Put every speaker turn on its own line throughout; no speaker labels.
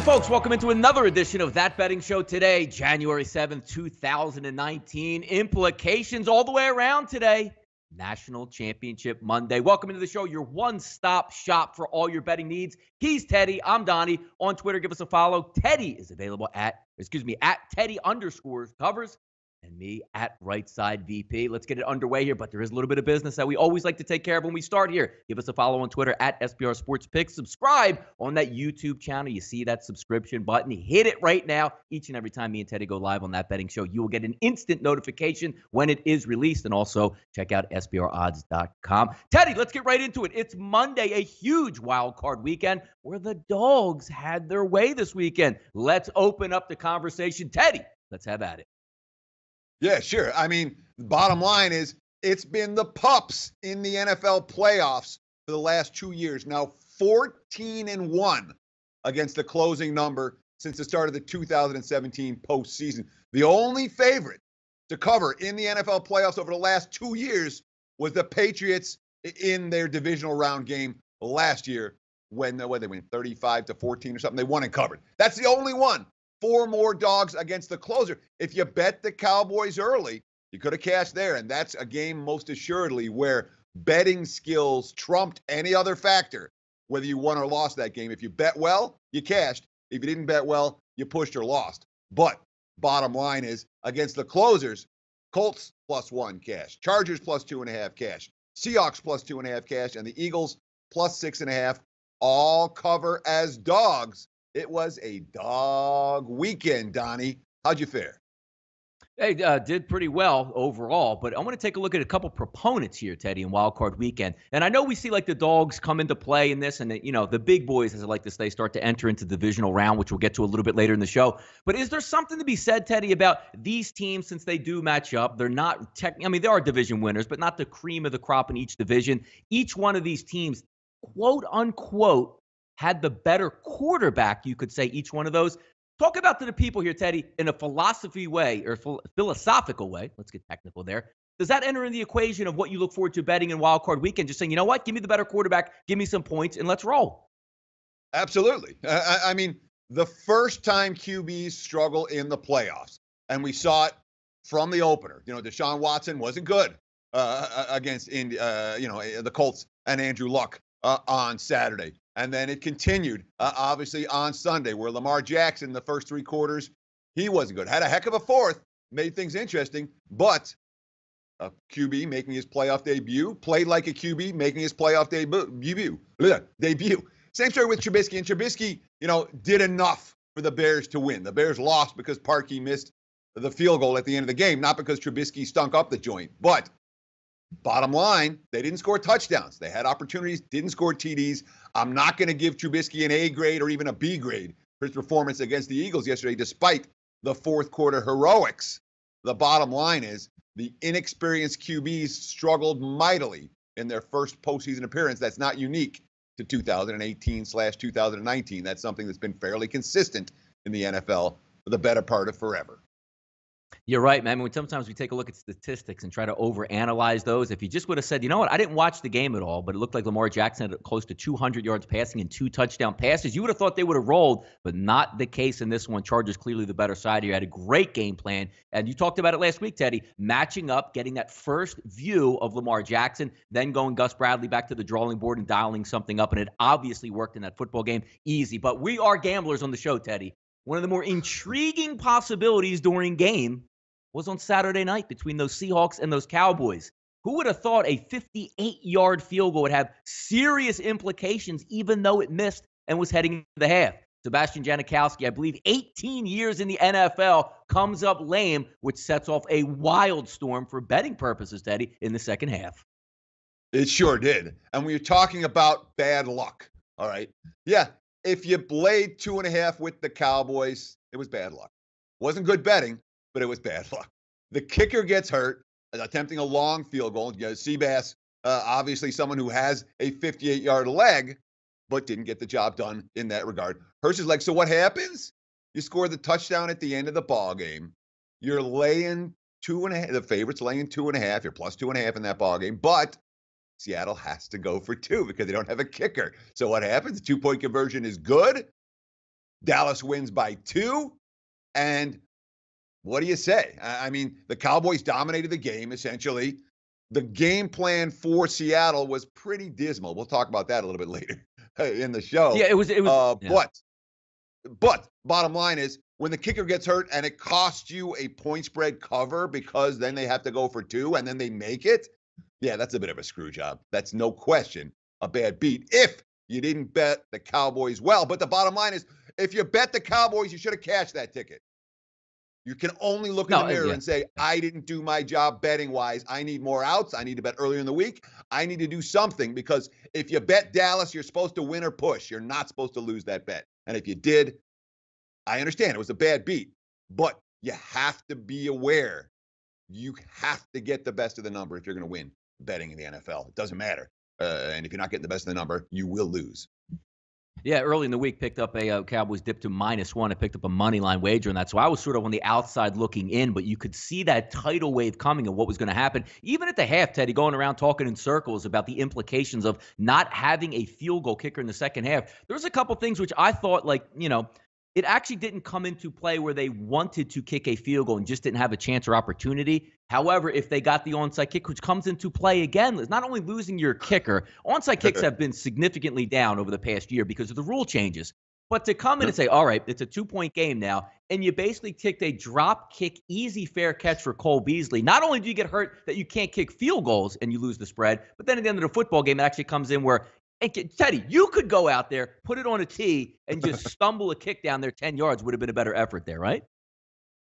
folks, welcome into another edition of That Betting Show today, January 7th, 2019. Implications all the way around today. National Championship Monday. Welcome into the show, your one-stop shop for all your betting needs. He's Teddy. I'm Donnie. On Twitter, give us a follow. Teddy is available at Teddy_covers. And me at Right Side VP. Let's get it underway here, but there is a little bit of business that we always like to take care of when we start here. Give us a follow on Twitter at SBR Sports Picks. Subscribe on that YouTube channel. You see that subscription button. Hit it right now. Each and every time me and Teddy go live on That Betting Show, you will get an instant notification when it is released. And also check out SBRodds.com. Teddy, let's get right into it. It's Monday, a huge wild card weekend where the dogs had their way this weekend. Let's open up the conversation. Teddy, let's have at it.
Yeah, sure. I mean, the bottom line is it's been the pups in the NFL playoffs for the last 2 years. Now 14-1 against the closing number since the start of the 2017 postseason. The only favorite to cover in the NFL playoffs over the last 2 years was the Patriots in their divisional round game last year when they went 35-14 or something. They won and covered. That's the only one. 4 more dogs against the closer. If you bet the Cowboys early, you could have cashed there. And that's a game most assuredly where betting skills trumped any other factor, whether you won or lost that game. If you bet well, you cashed. If you didn't bet well, you pushed or lost. But bottom line is, against the closers, Colts +1 cash, Chargers +2.5 cash, Seahawks +2.5 cash, and the Eagles +6.5 all cover as dogs. It was a dog weekend, Donnie. How'd you fare?
Hey, did pretty well overall, but I want to take a look at a couple proponents here, Teddy, in Wild Card Weekend. And I know we see like the dogs come into play in this, and the big boys, as I like to say, start to enter into the divisional round, which we'll get to a little bit later in the show. But is there something to be said, Teddy, about these teams since they do match up? They're not they are division winners, but not the cream of the crop in each division. Each one of these teams, quote unquote, had the better quarterback, you could say, each one of those. Talk about to the people here, Teddy, in a philosophical way. Let's get technical there. Does that enter in the equation of what you look forward to betting in Wild Card Weekend? Just saying, you know what? Give me the better quarterback. Give me some points, and let's roll.
Absolutely. I mean, the first time QBs struggle in the playoffs, and we saw it from the opener. Deshaun Watson wasn't good against the Colts and Andrew Luck on Saturday. And then it continued, obviously, on Sunday, where Lamar Jackson, the first 3 quarters, he wasn't good. Had a heck of a fourth, made things interesting, but a QB making his playoff debut, played like a QB making his playoff debut. Same story with Trubisky. And Trubisky, did enough for the Bears to win. The Bears lost because Parkey missed the field goal at the end of the game, not because Trubisky stunk up the joint. But bottom line, they didn't score touchdowns. They had opportunities, didn't score TDs. I'm not going to give Trubisky an A grade or even a B grade for his performance against the Eagles yesterday, despite the fourth quarter heroics. The bottom line is the inexperienced QBs struggled mightily in their first postseason appearance. That's not unique to 2018/2019. That's something that's been fairly consistent in the NFL for the better part of forever.
You're right, man. Sometimes we take a look at statistics and try to overanalyze those. If you just would have said, you know what, I didn't watch the game at all, but it looked like Lamar Jackson had close to 200 yards passing and 2 touchdown passes, you would have thought they would have rolled, but not the case in this one. Chargers clearly the better side here. Had a great game plan. And you talked about it last week, Teddy, matching up, getting that first view of Lamar Jackson, then going Gus Bradley back to the drawing board and dialing something up. And it obviously worked in that football game. Easy. But we are gamblers on the show, Teddy. One of the more intriguing possibilities during game was on Saturday night between those Seahawks and those Cowboys. Who would have thought a 58-yard field goal would have serious implications, even though it missed and was heading into the half? Sebastian Janikowski, I believe 18 years in the NFL, comes up lame, which sets off a wild storm for betting purposes, Teddy, in the second half.
It sure did. And when you're talking about bad luck, all right, yeah, if you played 2.5 with the Cowboys, it was bad luck. Wasn't good betting, but it was bad luck. The kicker gets hurt, attempting a long field goal. Seabass, obviously someone who has a 58-yard leg, but didn't get the job done in that regard. Hurts his leg. So what happens? You score the touchdown at the end of the ball game. You're laying 2.5. The favorite's laying 2.5. You're +2.5 in that ball game, but Seattle has to go for 2 because they don't have a kicker. So what happens? The 2-point conversion is good. Dallas wins by 2. And what do you say? I mean, the Cowboys dominated the game, essentially. The game plan for Seattle was pretty dismal. We'll talk about that a little bit later in the show.
Yeah, it was. Yeah.
But bottom line is, when the kicker gets hurt and it costs you a point spread cover because then they have to go for 2 and then they make it, yeah, that's a bit of a screw job. That's no question a bad beat if you didn't bet the Cowboys well. But the bottom line is, if you bet the Cowboys, you should have cashed that ticket. You can only look in the mirror and say, I didn't do my job betting-wise. I need more outs. I need to bet earlier in the week. I need to do something, because if you bet Dallas, you're supposed to win or push. You're not supposed to lose that bet. And if you did, I understand it was a bad beat, but you have to be aware. You have to get the best of the number if you're going to win betting in the NFL. It doesn't matter. And if you're not getting the best of the number, you will lose.
Yeah, early in the week, picked up a Cowboys dip to -1. I picked up a money line wager on that. So I was sort of on the outside looking in, but you could see that tidal wave coming and what was going to happen. Even at the half, Teddy, going around talking in circles about the implications of not having a field goal kicker in the second half. There was a couple things which I thought, it actually didn't come into play where they wanted to kick a field goal and just didn't have a chance or opportunity. However, if they got the onside kick, which comes into play again, not only losing your kicker, onside kicks have been significantly down over the past year because of the rule changes. But to come in and say, all right, it's a 2-point game now, and you basically kicked a drop kick, easy, fair catch for Cole Beasley. Not only do you get hurt that you can't kick field goals and you lose the spread, but then at the end of the football game, it actually comes in where, Teddy, you could go out there, put it on a tee, and just stumble a kick down there 10 yards. Would have been a better effort there, right?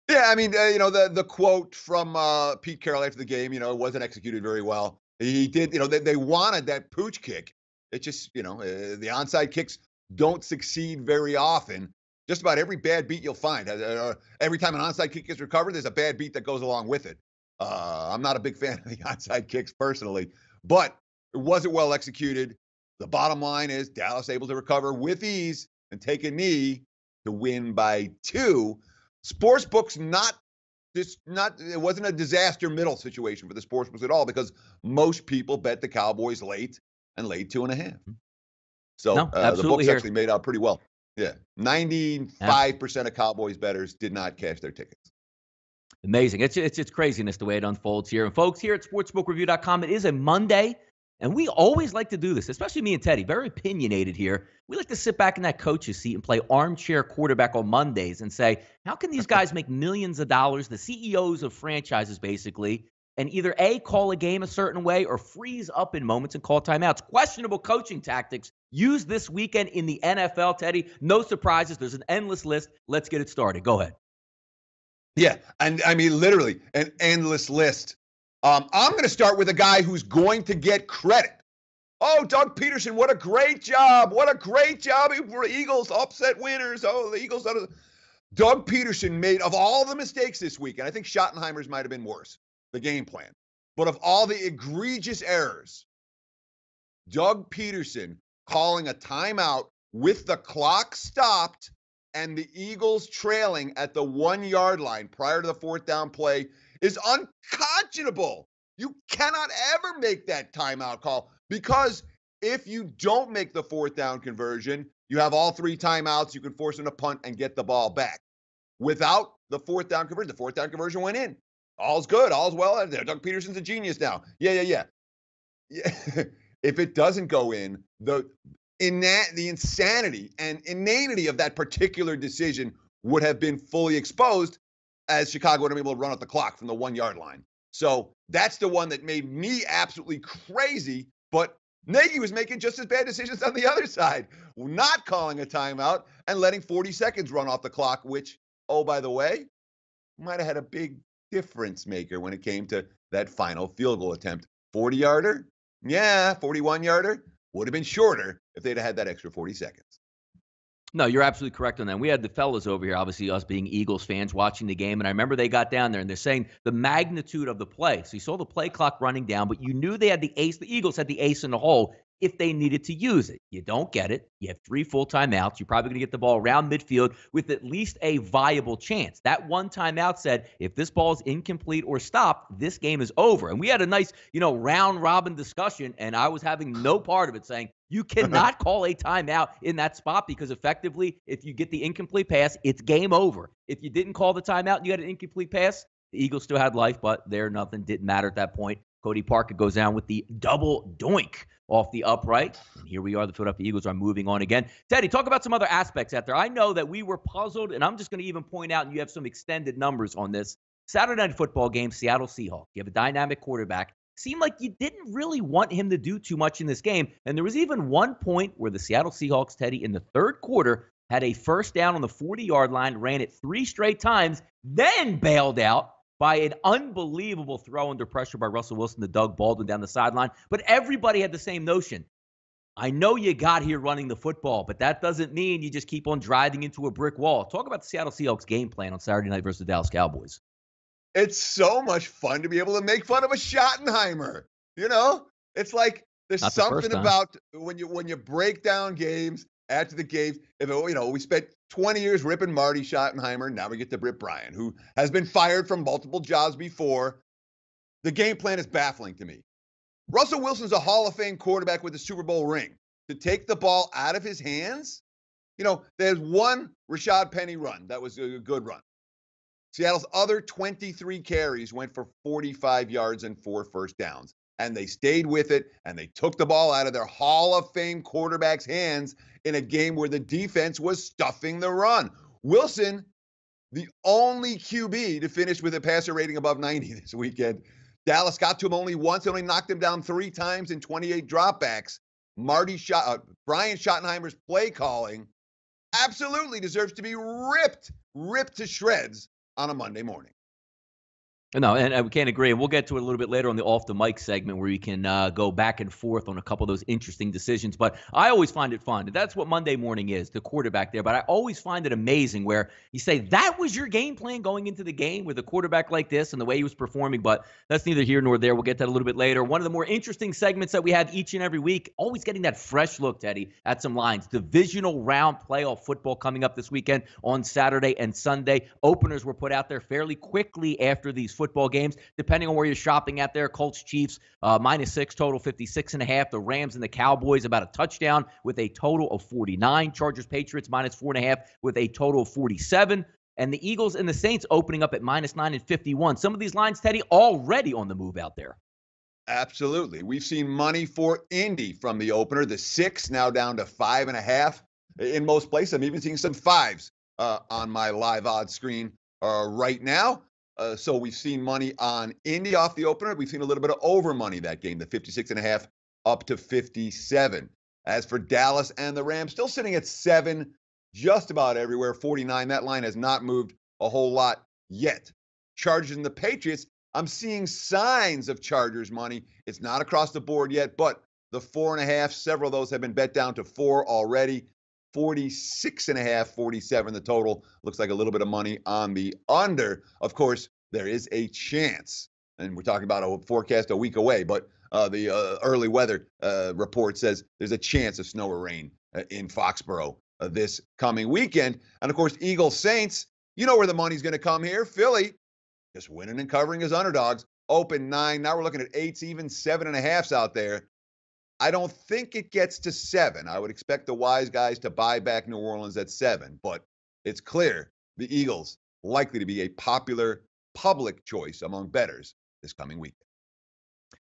Yeah, I mean, the quote from Pete Carroll after the game, it wasn't executed very well. He did, they wanted that pooch kick. It just, the onside kicks don't succeed very often. Just about every bad beat you'll find. Every time an onside kick is recovered, there's a bad beat that goes along with it. I'm not a big fan of the onside kicks personally, but it wasn't well executed. The bottom line is Dallas able to recover with ease and take a knee to win by 2. Sportsbooks it wasn't a disaster middle situation for the sportsbooks at all, because most people bet the Cowboys late and laid 2.5. So the books actually made out pretty well. Yeah. 95% of Cowboys bettors did not cash their tickets.
Amazing. It's craziness the way it unfolds here. And folks, here at sportsbookreview.com, it is a Monday. And we always like to do this, especially me and Teddy, very opinionated here. We like to sit back in that coach's seat and play armchair quarterback on Mondays and say, how can these guys make millions of dollars, the CEOs of franchises basically, and either A, call a game a certain way or freeze up in moments and call timeouts? Questionable coaching tactics used this weekend in the NFL, Teddy. No surprises. There's an endless list. Let's get it started. Go ahead.
Yeah, and I mean, literally an endless list. I'm going to start with a guy who's going to get credit. Oh, Doug Peterson, what a great job. What a great job. Eagles upset winners. Oh, the Eagles. Doug Peterson made, of all the mistakes this week, and I think Schottenheimer's might have been worse, the game plan, but of all the egregious errors, Doug Peterson calling a timeout with the clock stopped and the Eagles trailing at the 1-yard line prior to the 4th down play is unconscionable. You cannot ever make that timeout call, because if you don't make the 4th down conversion, you have all 3 timeouts. You can force them to punt and get the ball back. Without the 4th down conversion, the 4th down conversion went in. All's good. All's well. Doug Peterson's a genius now. Yeah. If it doesn't go in, the insanity and inanity of that particular decision would have been fully exposed, as Chicago would have been able to run out the clock from the 1-yard line. So that's the one that made me absolutely crazy. But Nagy was making just as bad decisions on the other side, not calling a timeout and letting 40 seconds run off the clock, which, oh, by the way, might have had a big difference maker when it came to that final field goal attempt. 40-yarder? Yeah, 41-yarder. Would have been shorter if they'd have had that extra 40 seconds.
No, you're absolutely correct on that. We had the fellas over here, obviously us being Eagles fans, watching the game. And I remember they got down there and they're saying the magnitude of the play. So you saw the play clock running down, but you knew they had the ace. The Eagles had the ace in the hole if they needed to use it. You don't get it. You have 3 full timeouts. You're probably going to get the ball around midfield with at least a viable chance. That one timeout said, if this ball is incomplete or stopped, this game is over. And we had a nice, round robin discussion, and I was having no part of it saying, You cannot call a timeout in that spot because effectively, if you get the incomplete pass, it's game over. If you didn't call the timeout and you had an incomplete pass, the Eagles still had life, but nothing didn't matter at that point. Cody Parker goes down with the double doink off the upright. And here we are. The Philadelphia Eagles are moving on again. Teddy, talk about some other aspects out there. I know that we were puzzled, and I'm just going to even point out, and you have some extended numbers on this. Saturday night football game, Seattle Seahawks. You have a dynamic quarterback. Seemed like you didn't really want him to do too much in this game. And there was even one point where the Seattle Seahawks, Teddy, in the third quarter, had a first down on the 40-yard line, ran it 3 straight times, then bailed out by an unbelievable throw under pressure by Russell Wilson to Doug Baldwin down the sideline. But everybody had the same notion. I know you got here running the football, but that doesn't mean you just keep on driving into a brick wall. Talk about the Seattle Seahawks game plan on Saturday night versus the Dallas Cowboys.
It's so much fun to be able to make fun of a Schottenheimer. You know, it's like there's something about when you break down games after the games. We spent 20 years ripping Marty Schottenheimer. Now we get to Britt Bryan, who has been fired from multiple jobs before. The game plan is baffling to me. Russell Wilson's a Hall of Fame quarterback with a Super Bowl ring. To take the ball out of his hands, there's one Rashad Penny run that was a good run. Seattle's other 23 carries went for 45 yards and 4 first downs. And they stayed with it, and they took the ball out of their Hall of Fame quarterback's hands in a game where the defense was stuffing the run. Wilson, the only QB to finish with a passer rating above 90 this weekend. Dallas got to him only once, only knocked him down 3 times in 28 dropbacks. Brian Schottenheimer's play calling absolutely deserves to be ripped to shreds on a Monday morning.
No, and we can't agree. And we'll get to it a little bit later on the off the mic segment where you can go back and forth on a couple of those interesting decisions. But I always find it fun. That's what Monday morning is, the quarterback there. But I always find it amazing where you say that was your game plan going into the game with a quarterback like this and the way he was performing. But that's neither here nor there. We'll get to that a little bit later. One of the more interesting segments that we have each and every week, always getting that fresh look, Teddy, at some lines. Divisional round playoff football coming up this weekend on Saturday and Sunday. Openers were put out there fairly quickly after these football games, depending on where you're shopping at there. Colts, Chiefs, -6, total 56.5. The Rams and the Cowboys, about a touchdown with a total of 49. Chargers, Patriots, -4.5 with a total of 47. And the Eagles and the Saints opening up at -9 and 51. Some of these lines, Teddy, already on the move out there.
Absolutely. We've seen money for Indy from the opener, the 6 now down to 5.5 in most places. I'm even seeing some 5s on my live odds screen right now. So we've seen money on Indy off the opener. We've seen a little bit of over money that game, the 56.5 up to 57. As for Dallas and the Rams, still sitting at 7 just about everywhere, 49. That line has not moved a whole lot yet. Chargers and the Patriots, I'm seeing signs of Chargers money. It's not across the board yet, but the 4.5, several of those have been bet down to 4 already. 46.5, 47 the total. Looks like a little bit of money on the under. Of course, there is a chance, and we're talking about a forecast a week away, but the early weather report says there's a chance of snow or rain in Foxborough this coming weekend. And of course, Eagles, Saints, you know where the money's going to come here. Philly, just winning and covering as underdogs. Open 9. Now we're looking at 8s, even 7.5s out there. I don't think it gets to 7. I would expect the wise guys to buy back New Orleans at 7, but it's clear the Eagles likely to be a popular public choice among bettors this coming weekend.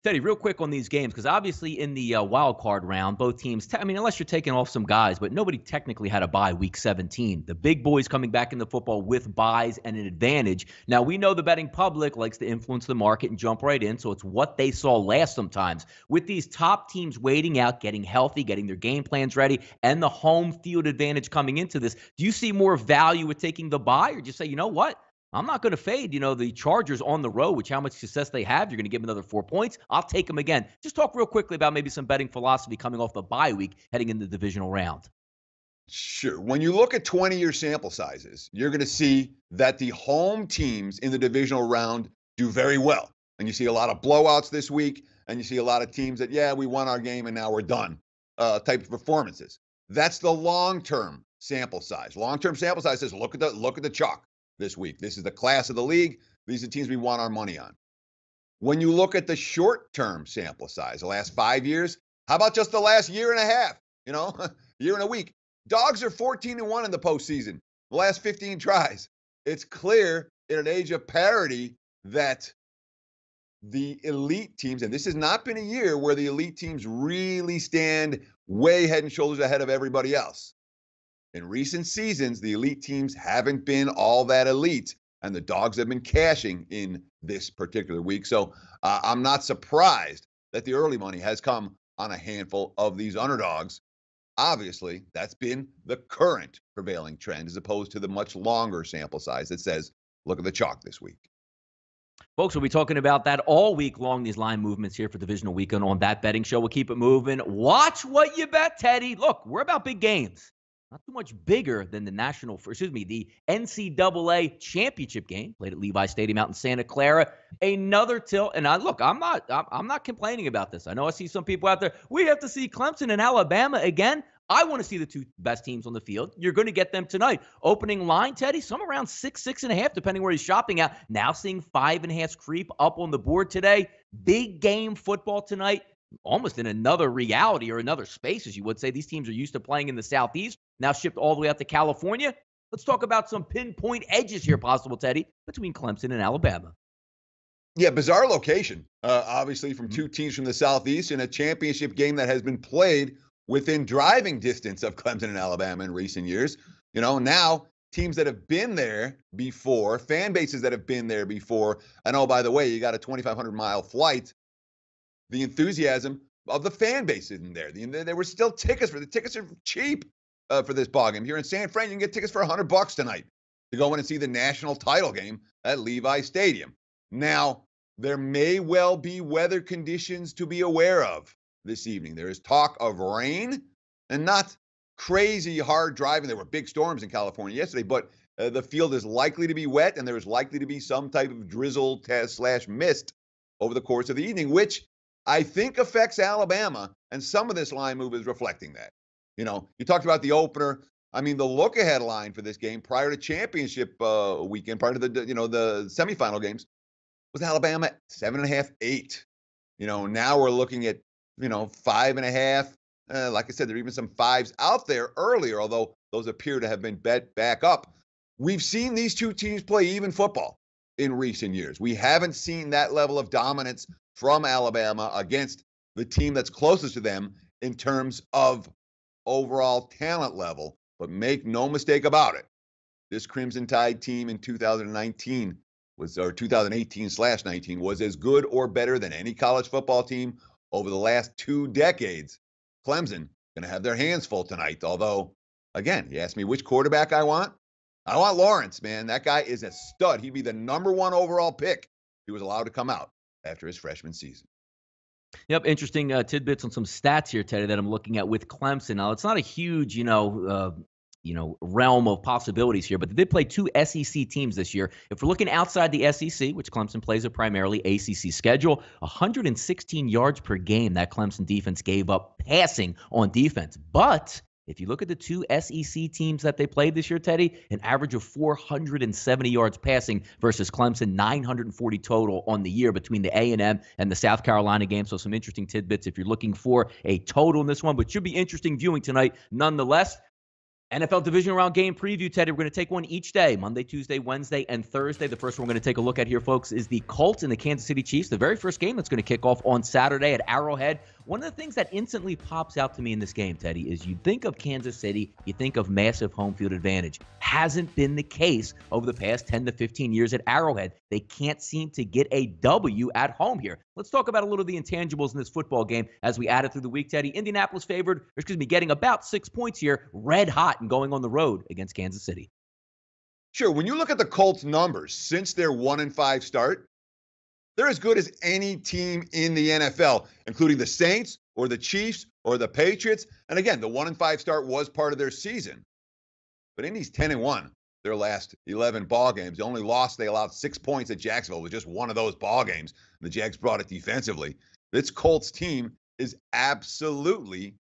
Teddy, real quick on these games, because obviously in the wild card round, both teams, unless you're taking off some guys, but nobody technically had a bye week 17. The big boys coming back into football with buys and an advantage. Now, we know the betting public likes to influence the market and jump right in, so it's what they saw last sometimes. With these top teams waiting out, getting healthy, getting their game plans ready, and the home field advantage coming into this, do you see more value with taking the bye, or just say, you know what? I'm not going to fade, the Chargers on the road, which how much success they have. You're going to give them another 4 points. I'll take them again. Just talk real quickly about maybe some betting philosophy coming off the bye week heading into the divisional round.
Sure. When you look at 20-year sample sizes, you're going to see that the home teams in the divisional round do very well. And you see a lot of blowouts this week, and you see a lot of teams that, we won our game and now we're done type of performances. That's the long-term sample size. Long-term sample size says, look at the chalk this week. This is the class of the league. These are the teams we want our money on. When you look at the short-term sample size, the last 5 years, How about just the last year and a half? Year and a week. Dogs are 14-1 in the postseason. The last 15 tries. It's clear in an age of parity that the elite teams, and this has not been a year where the elite teams really stand way head and shoulders ahead of everybody else. In recent seasons, the elite teams haven't been all that elite, and the dogs have been cashing in this particular week. So I'm not surprised that the early money has come on a handful of these underdogs. Obviously, that's been the current prevailing trend as opposed to the much longer sample size that says, look at the chalk this week.
Folks, we'll be talking about that all week long, these line movements here for Divisional Weekend on That Betting Show. We'll keep it moving. Watch what you bet, Teddy. Look, we're about big games. Not too much bigger than the the NCAA championship game played at Levi Stadium out in Santa Clara. Another tilt. And I'm not complaining about this. I know I see some people out there. We have to see Clemson and Alabama again. I want to see the two best teams on the field. You're going to get them tonight. Opening line, Teddy, some around 6.5, depending where he's shopping at. Now seeing 5.5 creep up on the board today. Big game football tonight. Almost in another reality or another space, as you would say. These teams are used to playing in the Southeast, now shipped all the way out to California. Let's talk about some pinpoint edges here possible, Teddy, between Clemson and Alabama.
Yeah, bizarre location, obviously, from two teams from the Southeast in a championship game that has been played within driving distance of Clemson and Alabama in recent years. Now teams that have been there before, fan bases that have been there before. And oh, by the way, you got a 2,500-mile flight. The enthusiasm of the fan base isn't there. There were still tickets the tickets are cheap for this ball game. Here in San Fran, you can get tickets for $100 tonight to go in and see the national title game at Levi Stadium. Now, there may well be weather conditions to be aware of this evening. There is talk of rain and not crazy hard driving. There were big storms in California yesterday, but the field is likely to be wet and there is likely to be some type of drizzle / mist over the course of the evening, which I think affects Alabama, and some of this line move is reflecting that. You talked about the opener. I mean, the look-ahead line for this game prior to championship weekend, prior to the semifinal games, was Alabama 7.5, 8. Now we're looking at 5.5. Like I said, there are even some 5s out there earlier, although those appear to have been bet back up. We've seen these two teams play even football in recent years. We haven't seen that level of dominance from Alabama against the team that's closest to them in terms of overall talent level. But make no mistake about it, this Crimson Tide team in 2018/19 was as good or better than any college football team over the last 2 decades. Clemson going to have their hands full tonight. Although, again, you ask me which quarterback I want. I want Lawrence, man. That guy is a stud. He'd be the number 1 overall pick if he was allowed to come out after his freshman season.
Yep, interesting tidbits on some stats here, Teddy, that I'm looking at with Clemson. Now, it's not a huge, realm of possibilities here, but they did play 2 SEC teams this year. If we're looking outside the SEC, which Clemson plays a primarily ACC schedule, 116 yards per game that Clemson defense gave up passing on defense. But if you look at the 2 SEC teams that they played this year, Teddy, an average of 470 yards passing versus Clemson, 940 total on the year between the A&M and the South Carolina game. So some interesting tidbits if you're looking for a total in this one, but should be interesting viewing tonight nonetheless. NFL Divisional Round game preview, Teddy. We're going to take one each day, Monday, Tuesday, Wednesday, and Thursday. The first one we're going to take a look at here, folks, is the Colts and the Kansas City Chiefs, the very first game that's going to kick off on Saturday at Arrowhead. One of the things that instantly pops out to me in this game, Teddy, is you think of Kansas City, you think of massive home field advantage. Hasn't been the case over the past 10 to 15 years at Arrowhead. They can't seem to get a W at home here. Let's talk about a little of the intangibles in this football game as we add it through the week, Teddy. Indianapolis getting about 6 points here, red hot and going on the road against Kansas City.
Sure, when you look at the Colts numbers since their 1-5 start, they're as good as any team in the NFL, including the Saints or the Chiefs or the Patriots. And again, the 1-5 start was part of their season. But Indy's 10-1, their last 11 ball games. The only loss, they allowed 6 points at Jacksonville, was just one of those ball games. The Jags brought it defensively. This Colts team is absolutely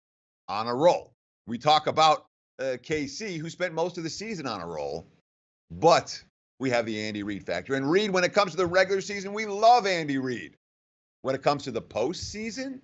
on a roll. We talk about KC, who spent most of the season on a roll, but we have the Andy Reid factor. And Reid, when it comes to the regular season, we love Andy Reid. When it comes to the postseason,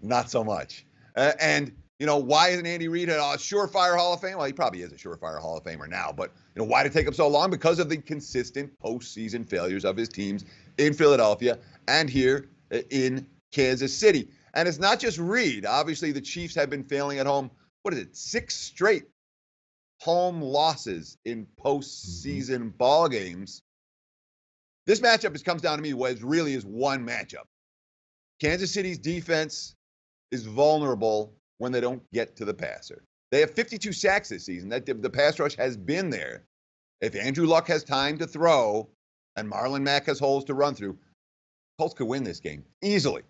Not so much. And why isn't Andy Reid a surefire Hall of Fame? Well, he probably is a surefire Hall of Famer now, but why did it take him so long? Because of the consistent postseason failures of his teams in Philadelphia and here in Kansas City. And it's not just Reid. Obviously, the Chiefs have been failing at home. What is it? 6 straight home losses in postseason ball games. This matchup comes down to me what really is one matchup. Kansas City's defense is vulnerable when they don't get to the passer. They have 52 sacks this season. The pass rush has been there. If Andrew Luck has time to throw and Marlon Mack has holes to run through, Colts could win this game easily.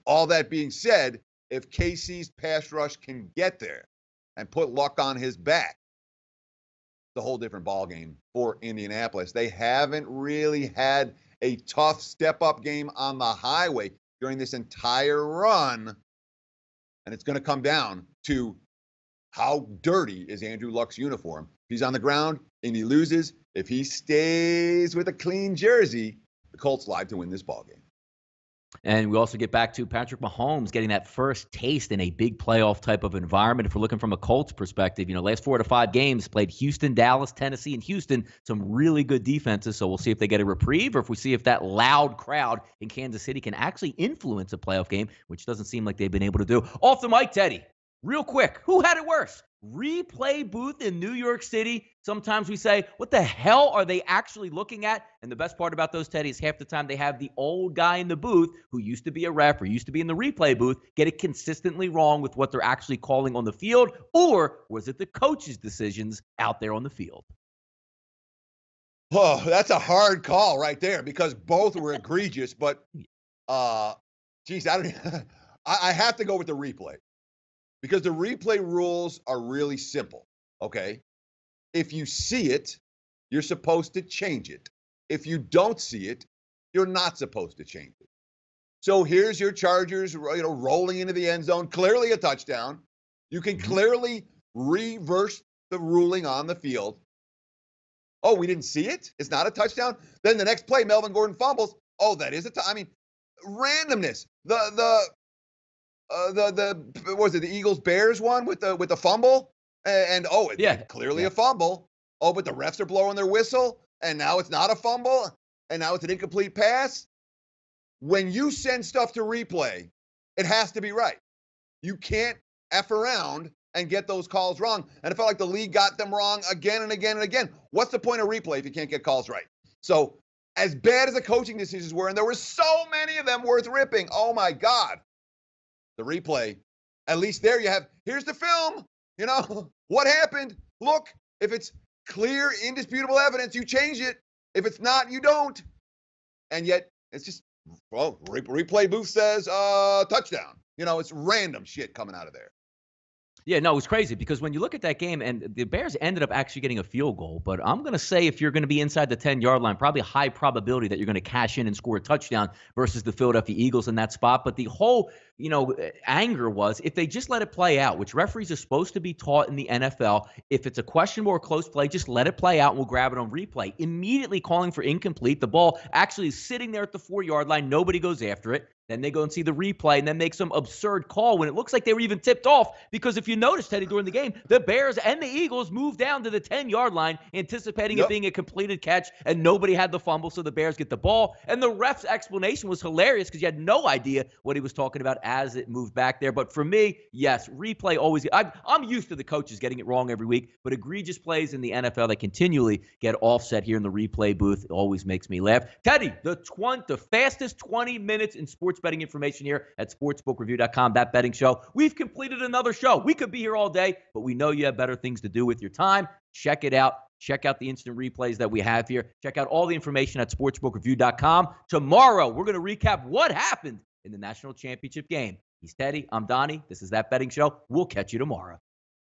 All that being said, if KC's pass rush can get there and put Luck on his back, it's a whole different ballgame for Indianapolis. They haven't really had a tough step-up game on the highway during this entire run. And it's going to come down to how dirty is Andrew Luck's uniform. If he's on the ground and he loses, if he stays with a clean jersey, the Colts live to win this ballgame.
And we also get back to Patrick Mahomes getting that first taste in a big playoff type of environment. If we're looking from a Colts perspective, last 4 to 5 games, played Houston, Dallas, Tennessee, and Houston. Some really good defenses. So we'll see if they get a reprieve or if we see if that loud crowd in Kansas City can actually influence a playoff game, which doesn't seem like they've been able to do. Off the mic, Teddy. Real quick, who had it worse? Replay booth in New York City. Sometimes we say, what the hell are they actually looking at? And the best part about those, Teddy, is half the time they have the old guy in the booth who used to be a ref or used to be in the replay booth get it consistently wrong with what they're actually calling on the field. Or was it the coach's decisions out there on the field?
Oh, that's a hard call right there because both were egregious. But, geez, I have to go with the replay. Because the replay rules are really simple, okay? If you see it, you're supposed to change it. If you don't see it, you're not supposed to change it. So here's your Chargers, rolling into the end zone, clearly a touchdown. You can clearly reverse the ruling on the field. Oh, we didn't see it? It's not a touchdown? Then the next play, Melvin Gordon fumbles. Oh, that is a touchdown. I mean, randomness. What was it, the Eagles-Bears one with the fumble? And clearly a fumble. Oh, but the refs are blowing their whistle, and now it's not a fumble, and now it's an incomplete pass. When you send stuff to replay, it has to be right. You can't F around and get those calls wrong. And it felt like the league got them wrong again and again and again. What's the point of replay if you can't get calls right? So as bad as the coaching decisions were, and there were so many of them worth ripping, oh my God. The replay, at least there you have, here's the film, what happened? Look, if it's clear, indisputable evidence, you change it. If it's not, you don't. And yet, it's just, replay booth says touchdown. It's random shit coming out of there.
Yeah, no, it was crazy because when you look at that game, and the Bears ended up actually getting a field goal, but I'm going to say if you're going to be inside the 10-yard line, probably a high probability that you're going to cash in and score a touchdown versus the Philadelphia Eagles in that spot. But the whole, anger was if they just let it play out, which referees are supposed to be taught in the NFL, if it's a questionable or close play, just let it play out and we'll grab it on replay. Immediately calling for incomplete. The ball actually is sitting there at the 4-yard line. Nobody goes after it. Then they go and see the replay and then make some absurd call when it looks like they were even tipped off because if you notice, Teddy, during the game, the Bears and the Eagles moved down to the 10-yard line anticipating it being a completed catch and nobody had the fumble, so the Bears get the ball. And the ref's explanation was hilarious because you had no idea what he was talking about as it moved back there. But for me, yes, replay always – I'm used to the coaches getting it wrong every week, but egregious plays in the NFL that continually get offset here in the replay booth always makes me laugh. Teddy, the fastest 20 minutes in sports betting information here at sportsbookreview.com, that betting show. We've completed another show. We could be here all day, but we know you have better things to do with your time. Check it out. Check out the instant replays that we have here. Check out all the information at sportsbookreview.com. Tomorrow, we're going to recap what happened in the national championship game. He's Teddy. I'm Donnie. This is That Betting Show. We'll catch you tomorrow.